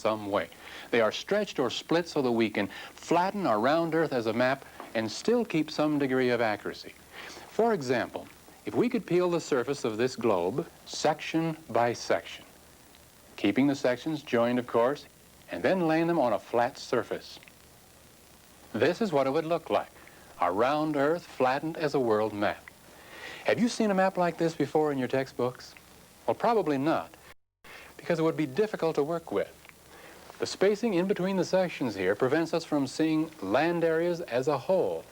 some way. They are stretched or split so that we can flatten our round Earth as a map and still keep some degree of accuracy. For example, if we could peel the surface of this globe section by section, keeping the sections joined, of course, and then laying them on a flat surface. This is what it would look like, a round Earth flattened as a world map. Have you seen a map like this before in your textbooks? Well, probably not, because it would be difficult to work with. The spacing in between the sections here prevents us from seeing land areas as a whole.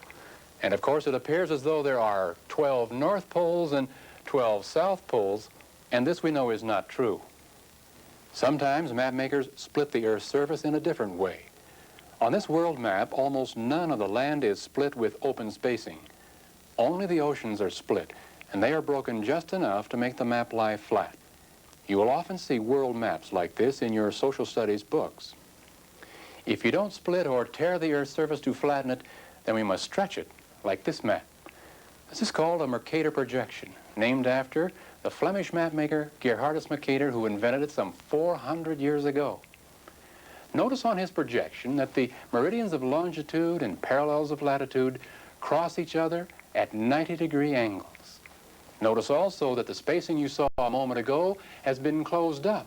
And of course, it appears as though there are 12 North Poles and 12 South Poles, and this we know is not true. Sometimes map makers split the Earth's surface in a different way. On this world map, almost none of the land is split with open spacing. Only the oceans are split, and they are broken just enough to make the map lie flat. You will often see world maps like this in your social studies books. If you don't split or tear the Earth's surface to flatten it, then we must stretch it, like this map. This is called a Mercator projection, named after the Flemish mapmaker Gerhardus Mercator, who invented it some 400 years ago. Notice on his projection that the meridians of longitude and parallels of latitude cross each other at 90-degree angles. Notice also that the spacing you saw a moment ago has been closed up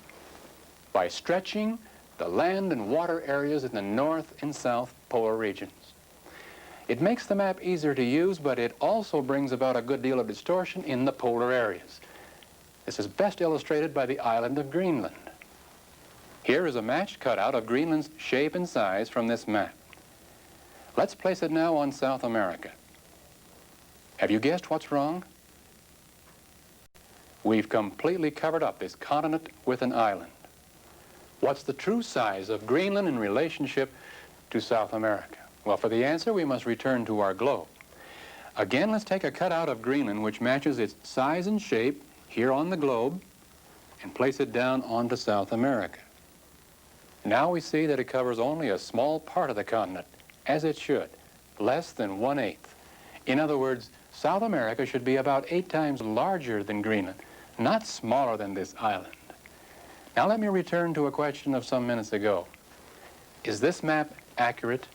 by stretching the land and water areas in the north and south polar regions. It makes the map easier to use, but it also brings about a good deal of distortion in the polar areas. This is best illustrated by the island of Greenland. Here is a matched cutout of Greenland's shape and size from this map. Let's place it now on South America. Have you guessed what's wrong? We've completely covered up this continent with an island. What's the true size of Greenland in relationship to South America? Well, for the answer, we must return to our globe. Again, let's take a cutout of Greenland which matches its size and shape here on the globe and place it down onto South America. Now we see that it covers only a small part of the continent, as it should, less than 1/8. In other words, South America should be about 8 times larger than Greenland, not smaller than this island. Now let me return to a question of some minutes ago. Is this map accurate?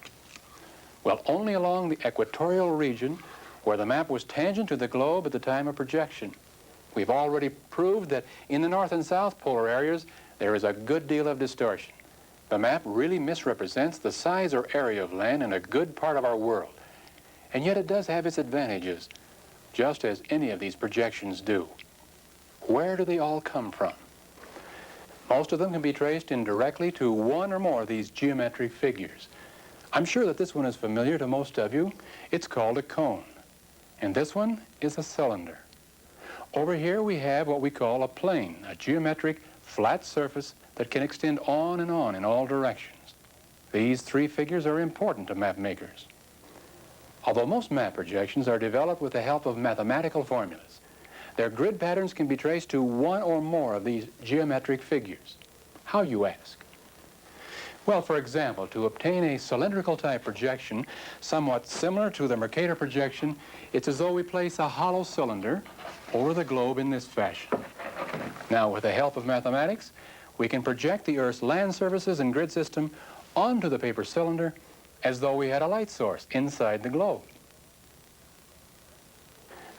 Well, only along the equatorial region where the map was tangent to the globe at the time of projection. We've already proved that in the north and south polar areas there is a good deal of distortion. The map really misrepresents the size or area of land in a good part of our world. And yet it does have its advantages, just as any of these projections do. Where do they all come from? Most of them can be traced indirectly to one or more of these geometric figures. I'm sure that this one is familiar to most of you. It's called a cone. And this one is a cylinder. Over here we have what we call a plane, a geometric flat surface that can extend on and on in all directions. These 3 figures are important to map makers. Although most map projections are developed with the help of mathematical formulas, their grid patterns can be traced to one or more of these geometric figures. How, you ask? Well, for example, to obtain a cylindrical type projection somewhat similar to the Mercator projection, it's as though we place a hollow cylinder over the globe in this fashion. Now, with the help of mathematics, we can project the Earth's land surfaces and grid system onto the paper cylinder as though we had a light source inside the globe.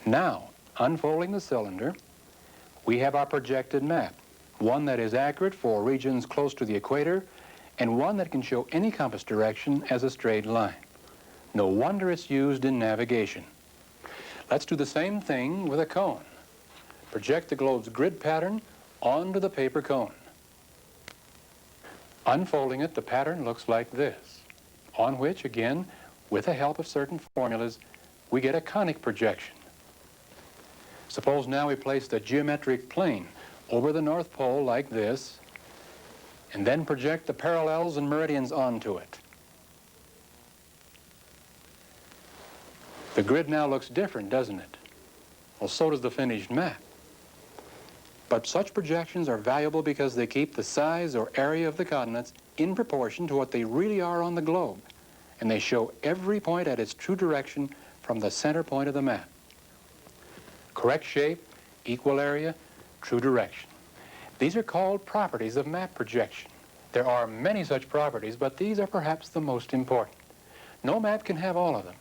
Now, unfolding the cylinder, we have our projected map, one that is accurate for regions close to the equator and one that can show any compass direction as a straight line. No wonder it's used in navigation. Let's do the same thing with a cone. Project the globe's grid pattern onto the paper cone. Unfolding it, the pattern looks like this, on which, again, with the help of certain formulas, we get a conic projection. Suppose now we place the geometric plane over the North Pole like this, and then project the parallels and meridians onto it. The grid now looks different, doesn't it? Well, so does the finished map. But such projections are valuable because they keep the size or area of the continents in proportion to what they really are on the globe, and they show every point at its true direction from the center point of the map. Correct shape, equal area, true direction. These are called properties of map projection. There are many such properties, but these are perhaps the most important. No map can have all of them.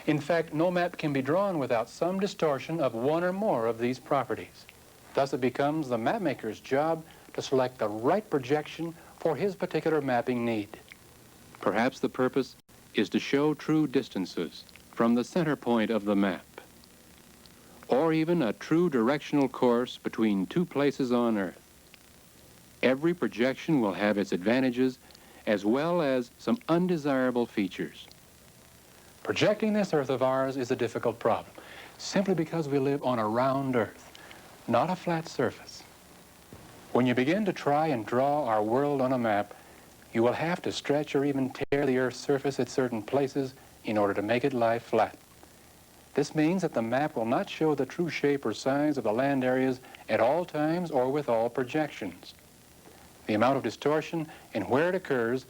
In fact, no map can be drawn without some distortion of one or more of these properties. Thus, it becomes the mapmaker's job to select the right projection for his particular mapping need. Perhaps the purpose is to show true distances from the center point of the map, or even a true directional course between two places on Earth. Every projection will have its advantages as well as some undesirable features. Projecting this Earth of ours is a difficult problem, simply because we live on a round Earth, not a flat surface. When you begin to try and draw our world on a map, you will have to stretch or even tear the Earth's surface at certain places in order to make it lie flat. This means that the map will not show the true shape or size of the land areas at all times or with all projections. The amount of distortion and where it occurs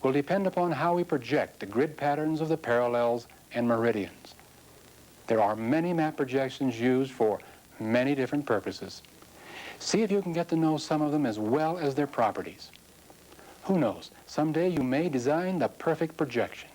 will depend upon how we project the grid patterns of the parallels and meridians. There are many map projections used for many different purposes. See if you can get to know some of them as well as their properties. Who knows, someday you may design the perfect projection.